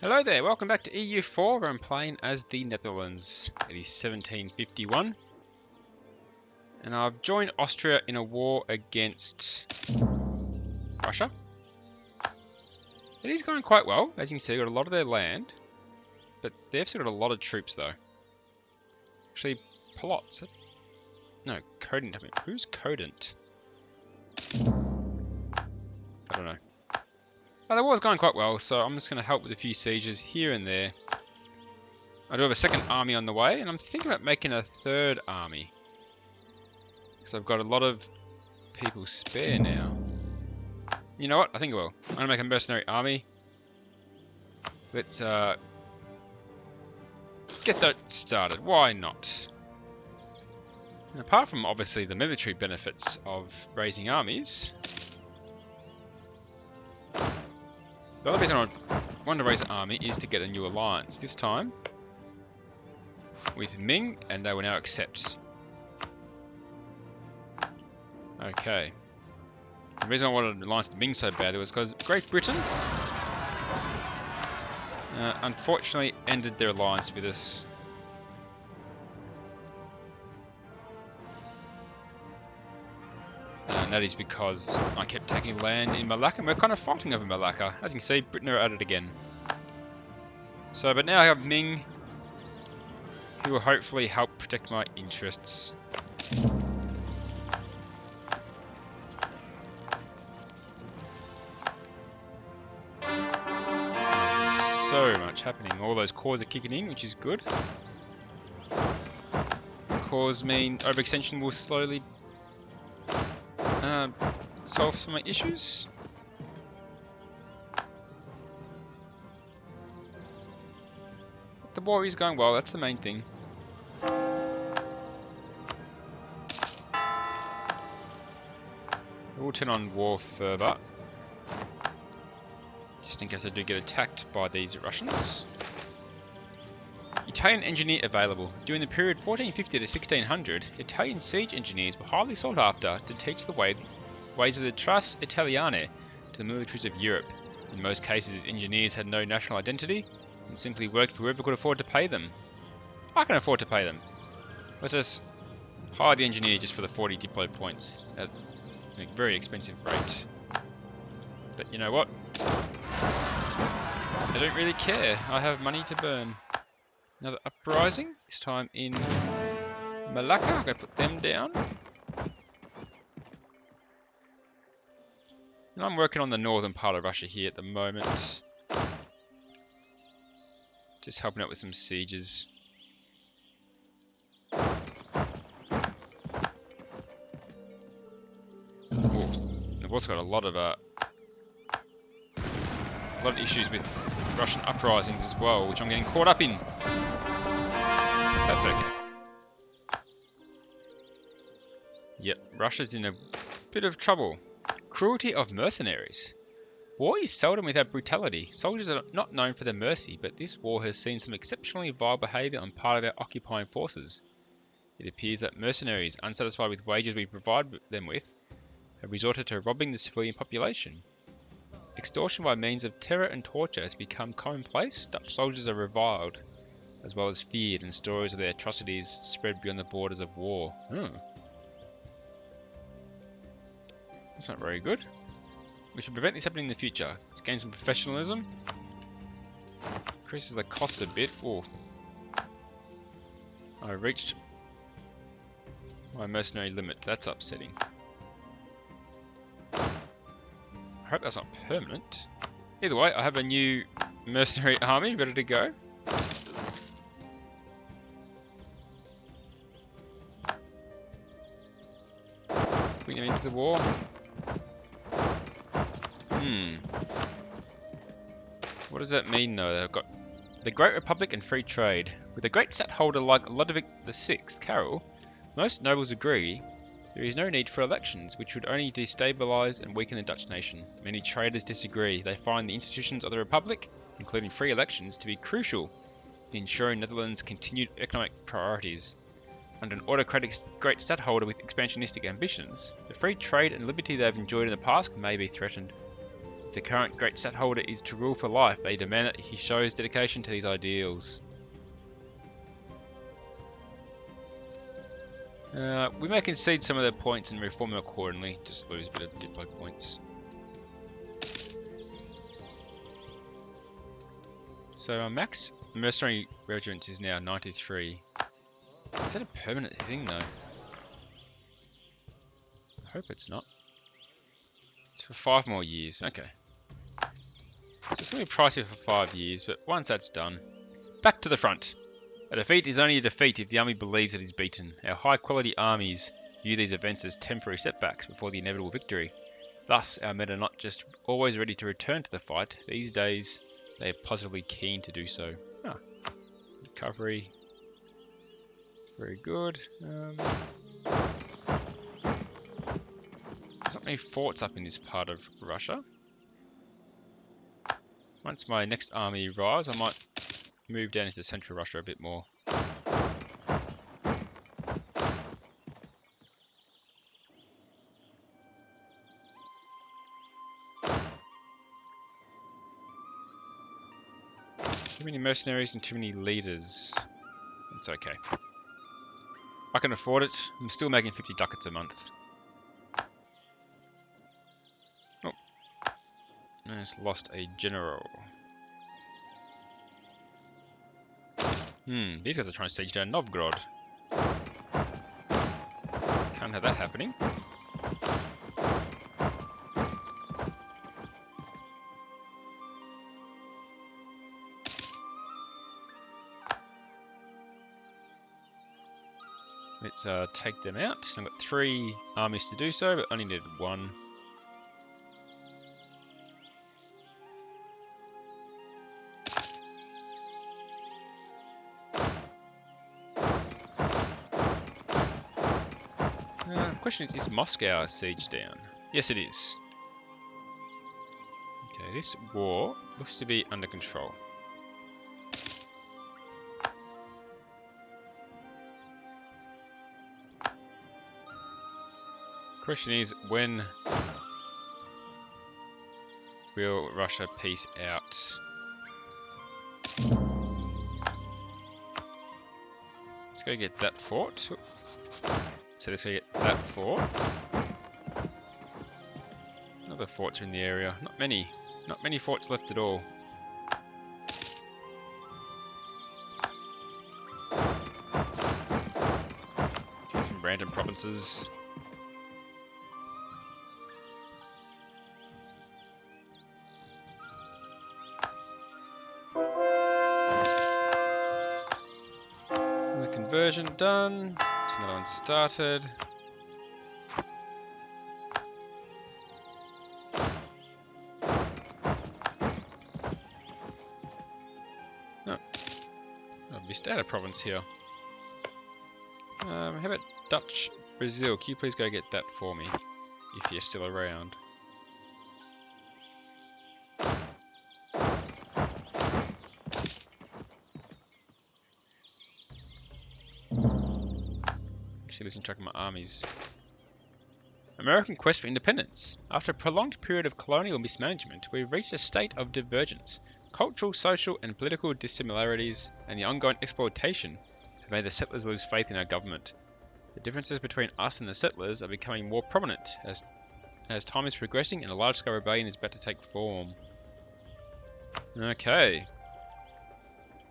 Hello there, welcome back to EU4 where I'm playing as the Netherlands. It is 1751 and I've joined Austria in a war against Russia. It is going quite well, as you can see, got a lot of their land, but they've still got a lot of troops though. Actually, Polotz. No, Codent. Who's Codent? I don't know. But the war's going quite well, so I'm just going to help with a few sieges here and there. I do have a second army on the way, and I'm thinking about making a third army. Because I've got a lot of people spare now. You know what? I think I will. I'm going to make a mercenary army. Let's get that started. Why not? And apart from obviously the military benefits of raising armies, the other reason I want to raise an army is to get a new alliance. This time with Ming, and they will now accept. Okay. The reason I wanted an alliance with Ming so badly was because Great Britain unfortunately ended their alliance with us. And that is because I kept taking land in Malacca, and we're kind of fighting over Malacca. As you can see, Britain are at it again. So, but now I have Ming, who will hopefully help protect my interests. So much happening. All those cores are kicking in, which is good. Cores mean overextension will slowly solve some of my issues. The war is going well, that's the main thing. We'll turn on war further, just in case I do get attacked by these Russians. Italian engineer available. During the period 1450 to 1600, Italian siege engineers were highly sought after to teach the ways of the Tres Italiane to the militaries of Europe. In most cases, engineers had no national identity and simply worked for whoever could afford to pay them. I can afford to pay them. Let us hire the engineer just for the 40 diplo points at a very expensive rate. But you know what? I don't really care. I have money to burn. Another uprising, this time in Malacca. I'm going to put them down. And I'm working on the northern part of Russia here at the moment. Just helping out with some sieges. I've also got a lot of issues with Russian uprisings as well, which I'm getting caught up in. That's okay. Yep, Russia's in a bit of trouble. Cruelty of mercenaries. War is seldom without brutality. Soldiers are not known for their mercy, but this war has seen some exceptionally vile behaviour on part of our occupying forces. It appears that mercenaries, unsatisfied with wages we provide them with, have resorted to robbing the civilian population. Extortion by means of terror and torture has become commonplace. Dutch soldiers are reviled, as well as feared, and stories of their atrocities spread beyond the borders of war. That's not very good. We should prevent this happening in the future. Let's gain some professionalism. Increases the cost a bit. Oh, I reached my mercenary limit. That's upsetting. I hope that's not permanent. Either way, I have a new mercenary army ready to go. Bring them into the war. What does that mean though? They've got the Great Republic and free trade. With a great stadtholder like Ludovic VI, Carol, most nobles agree there is no need for elections, which would only destabilise and weaken the Dutch nation. Many traders disagree. They find the institutions of the Republic, including free elections, to be crucial in ensuring Netherlands' continued economic priorities. Under an autocratic great stadtholder with expansionistic ambitions, the free trade and liberty they have enjoyed in the past may be threatened. If the current great stadtholder is to rule for life, they demand that he shows dedication to these ideals. We may concede some of their points and reform them accordingly, just lose a bit of Diplo points. So our max mercenary regiments is now 93. Is that a permanent thing though? I hope it's not. It's for 5 more years, okay. So it's going to be pricey for 5 years, but once that's done, back to the front. A defeat is only a defeat if the army believes it is beaten. Our high-quality armies view these events as temporary setbacks before the inevitable victory. Thus, our men are not just always ready to return to the fight. These days, they are positively keen to do so. Ah, recovery. Very good. There's not many forts up in this part of Russia. Once my next army arrives, I might move down into central Russia a bit more. Too many mercenaries and too many leaders. It's okay. I can afford it. I'm still making 50 ducats a month. Oh. I just lost a general. These guys are trying to siege down Novgorod. Can't have that happening. Let's take them out. I've got 3 armies to do so, but only needed 1. Question is Moscow sieged down? Yes, it is. Okay, this war looks to be under control. Question is, when will Russia peace out? Let's go get that fort. So let's go get that fort. Other forts are in the area. Not many. Not many forts left at all. Get some random provinces. The conversion done. Another one started. Oh, I've missed out a province here. How about Dutch Brazil? Can you please go get that for me, if you're still around? Losing track of my armies. American quest for independence. After a prolonged period of colonial mismanagement, we've reached a state of divergence. Cultural, social, and political dissimilarities and the ongoing exploitation have made the settlers lose faith in our government. The differences between us and the settlers are becoming more prominent as time is progressing and a large-scale rebellion is about to take form. Okay.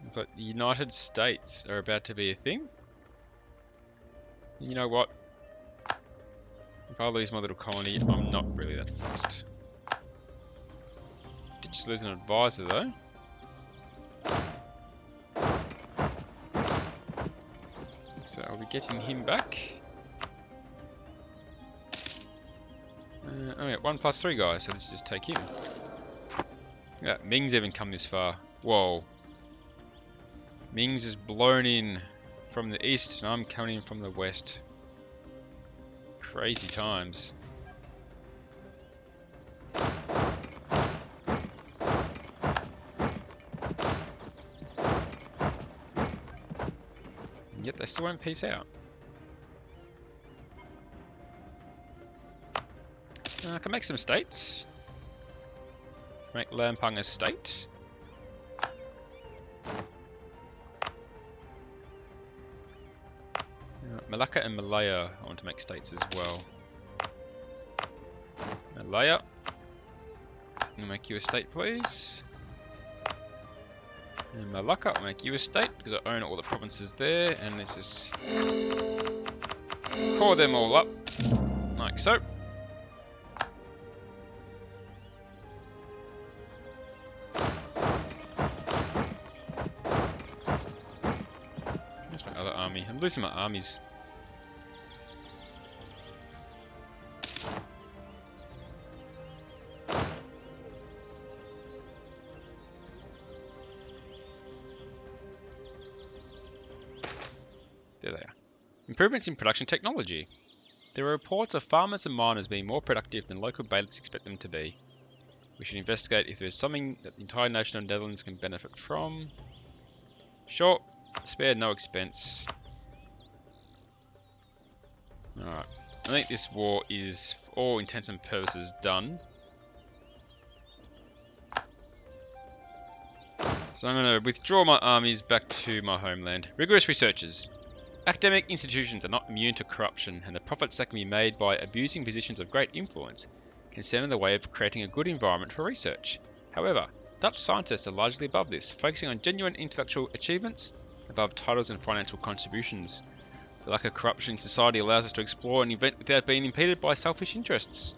Looks like the United States are about to be a thing. You know what? If I lose my little colony, I'm not really that fussed. Did just lose an advisor though. So I'll be getting him back. Oh yeah, 1+3 guys, so let's just take him. Yeah, Ming's even come this far. Whoa. Ming's is blown in from the east and I'm coming in from the west. Crazy times. And yet they still won't peace out. I can make some states. Make Lampang a state. Malacca and Malaya I want to make states as well. Malaya, I'll make you a state, please. And Malacca, I'll make you a state because I own all the provinces there, and let's just core them all up like so. Where's my other army? I'm losing my armies. There they are. Improvements in production technology. There are reports of farmers and miners being more productive than local bailiffs expect them to be. We should investigate if there's something that the entire nation of Netherlands can benefit from. Sure, spare no expense. Alright, I think this war is, for all intents and purposes, done. So I'm going to withdraw my armies back to my homeland. Rigorous researchers. Academic institutions are not immune to corruption, and the profits that can be made by abusing positions of great influence can stand in the way of creating a good environment for research. However, Dutch scientists are largely above this, focusing on genuine intellectual achievements above titles and financial contributions. The lack of corruption in society allows us to explore and invent without being impeded by selfish interests.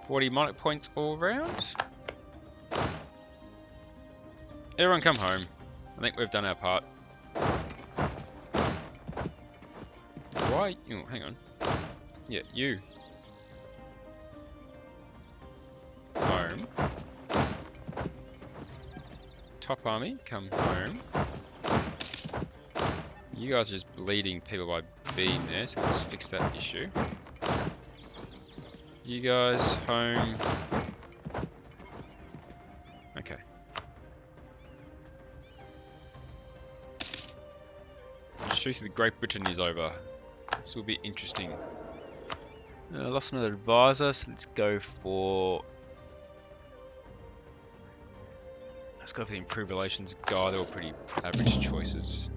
40 monarch points all around. Everyone come home. I think we've done our part. Why? Oh, hang on. Yeah, you. Home. Top army, come home. You guys are just bleeding people by being there, so let's fix that issue. You guys, home. Okay. Truth of Great Britain is over. This will be interesting. I lost another advisor, so let's go for the improved relations guy. They were pretty average choices.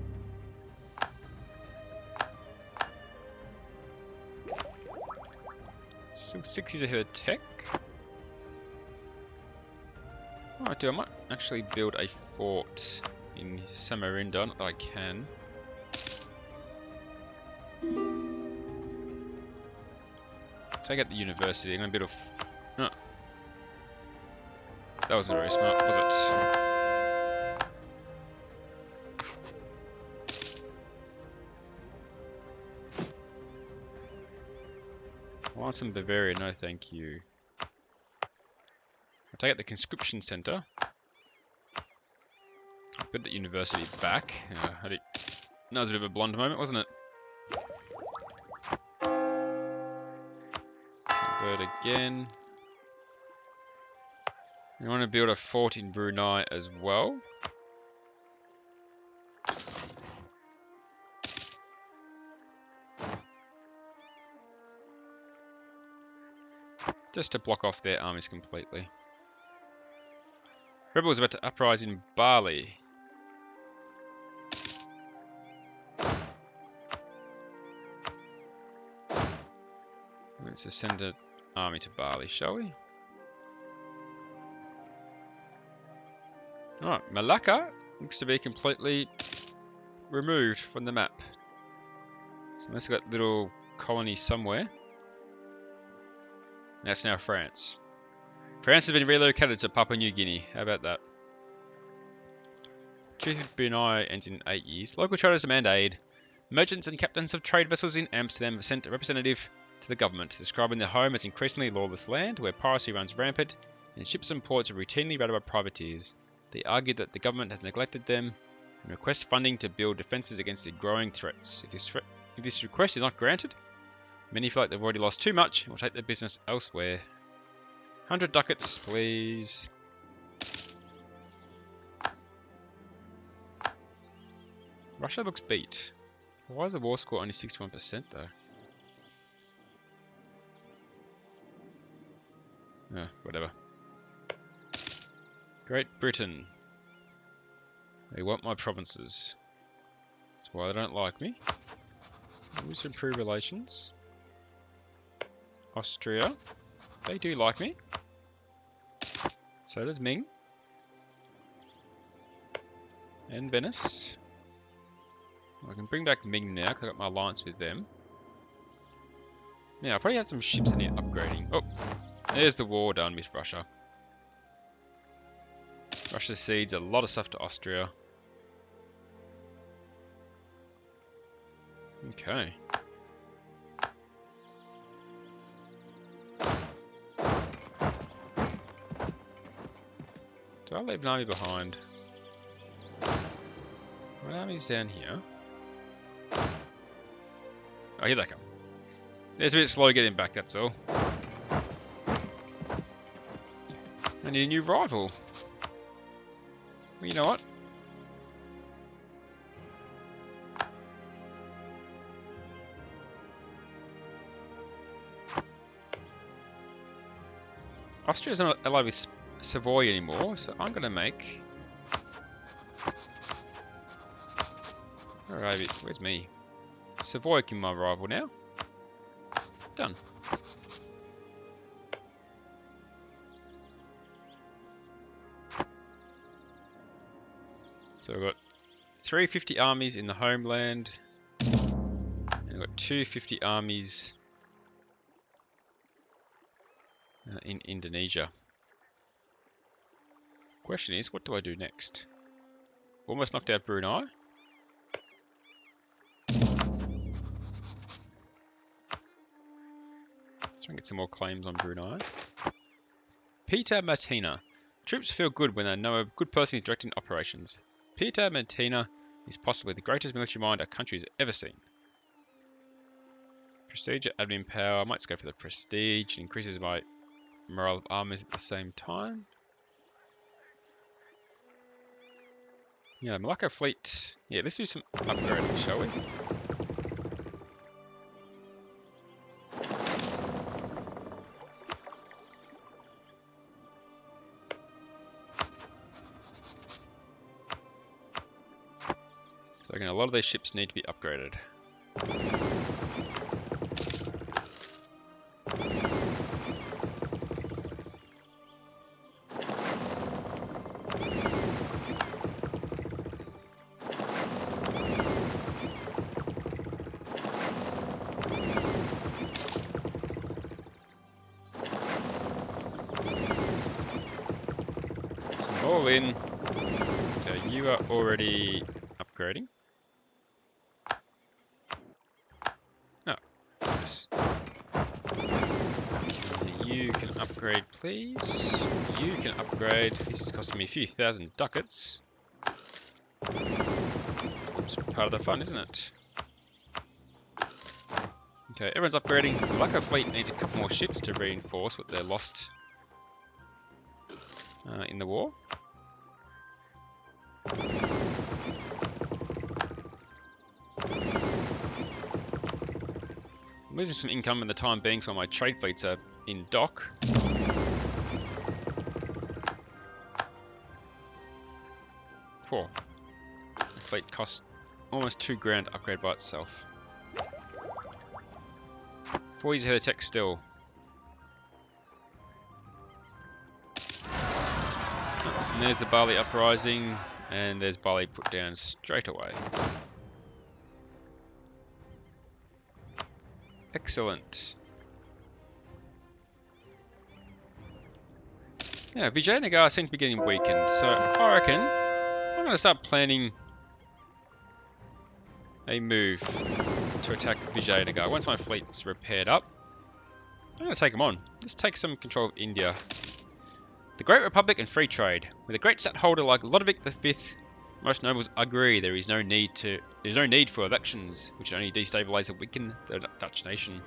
Still 6 years ahead of tech. What I might actually build a fort in Samarinda, not that I can. Take out the university. I'm going to build a... That wasn't very smart, was it? I want some Bavaria, no thank you. I'll take out the conscription center. Put the university back. That was a bit of a blonde moment, wasn't it? Convert again. I want to build a fort in Brunei as well. Just to block off their armies completely. Rebels about to uprise in Bali. Let's just send an army to Bali, shall we? Alright, Malacca looks to be completely removed from the map. So unless we've got a little colony somewhere. That's now France. France has been relocated to Papua New Guinea. How about that? Treaty with Brunei ends in 8 years. Local traders demand aid. Merchants and captains of trade vessels in Amsterdam have sent a representative to the government, describing their home as increasingly lawless land where piracy runs rampant and ships and ports are routinely raided by privateers. They argued that the government has neglected them and request funding to build defences against the growing threats. If this request is not granted, many feel like they've already lost too much and will take their business elsewhere. 100 ducats, please. Russia looks beat. Why is the war score only 61% though? Whatever. Great Britain. They want my provinces. That's why they don't like me. We should improve relations. Austria. They do like me. So does Ming. And Venice. I can bring back Ming now because I got my alliance with them. Now, I probably have some ships that need upgrading. Oh, there's the war done with Russia. Russia cedes a lot of stuff to Austria. Okay. Do I leave an army behind? My army's down here. Oh, here they come. It's a bit slow getting back, that's all. I need a new rival. Well, you know what? Austria's not allied with Savoy anymore, so I'm going to make... Alright, where's me? Savoy can be my rival now. Done. So we've got 350 armies in the homeland, and we've got 250 armies in Indonesia. Question is, what do I do next? Almost knocked out Brunei. Let's try and get some more claims on Brunei. Peter Martina. Troops feel good when they know a good person is directing operations. Peter Martina is possibly the greatest military mind our country has ever seen. Prestige at admin power. I might just go for the prestige. It increases my morale of armies at the same time. Yeah, Malacca fleet. Yeah, let's do some upgrading, shall we? So again, a lot of these ships need to be upgraded. So all in. So you are already upgrading. You can upgrade, please. You can upgrade. This is costing me a few thousand ducats. It's part of the fun, isn't it? Okay, everyone's upgrading. The Malacca fleet needs a couple more ships to reinforce what they lost in the war. I'm losing some income in the time being, so my trade fleets are in dock. Poor. The fleet costs almost 2 grand to upgrade by itself. 4 years ahead of tech still. And there's the Bali uprising, and there's Bali put down straight away. Excellent. Yeah, Vijayanagar seems to be getting weakened, so I reckon I'm going to start planning a move to attack Vijayanagar. Once my fleet's repaired up, I'm going to take them on. Let's take some control of India. The Great Republic and Free Trade. With a great stadtholder like Ludovic V, most nobles agree there is no need for elections, which only destabilize and weaken the Dutch nation.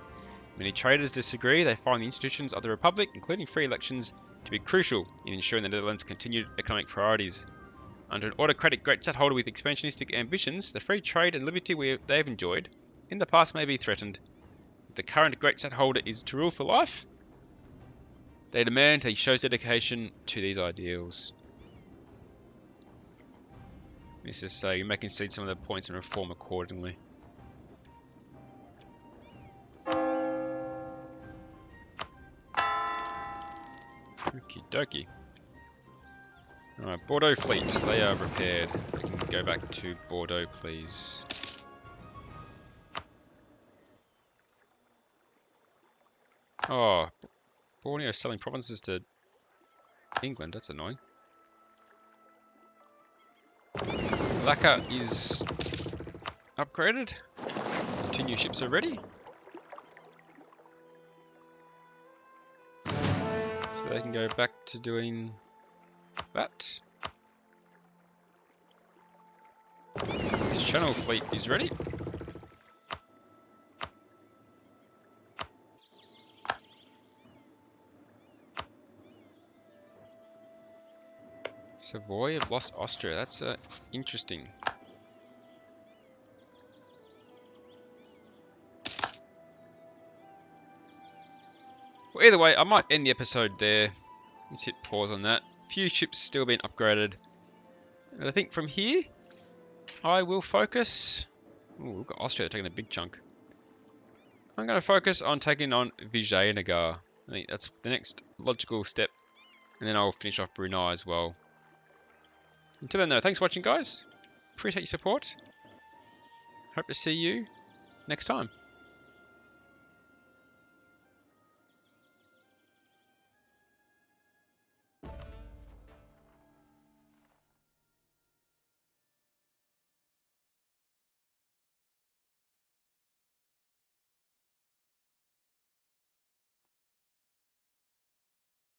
Many traders disagree. They find the institutions of the Republic, including free elections, to be crucial in ensuring the Netherlands' continued economic priorities. Under an autocratic great stadtholder with expansionistic ambitions, the free trade and liberty they have enjoyed in the past may be threatened. If the current great stadtholder is to rule for life, they demand that he shows dedication to these ideals. This is so you may concede some of the points and reform accordingly. Okie dokie. Alright, Bordeaux fleet. They are repaired. We can go back to Bordeaux, please. Oh, Borneo selling provinces to England. That's annoying. Lacquer is upgraded. 2 new ships are ready. So they can go back to doing that. This Channel fleet is ready. Savoy have lost Austria. That's interesting. Well, either way, I might end the episode there. Let's hit pause on that. Few ships still being upgraded. And I think from here, I will focus. Ooh, we've got Austria taking a big chunk. I'm going to focus on taking on Vijayanagara. I think that's the next logical step. And then I'll finish off Brunei as well. Until then though, thanks for watching guys. Appreciate your support. Hope to see you next time.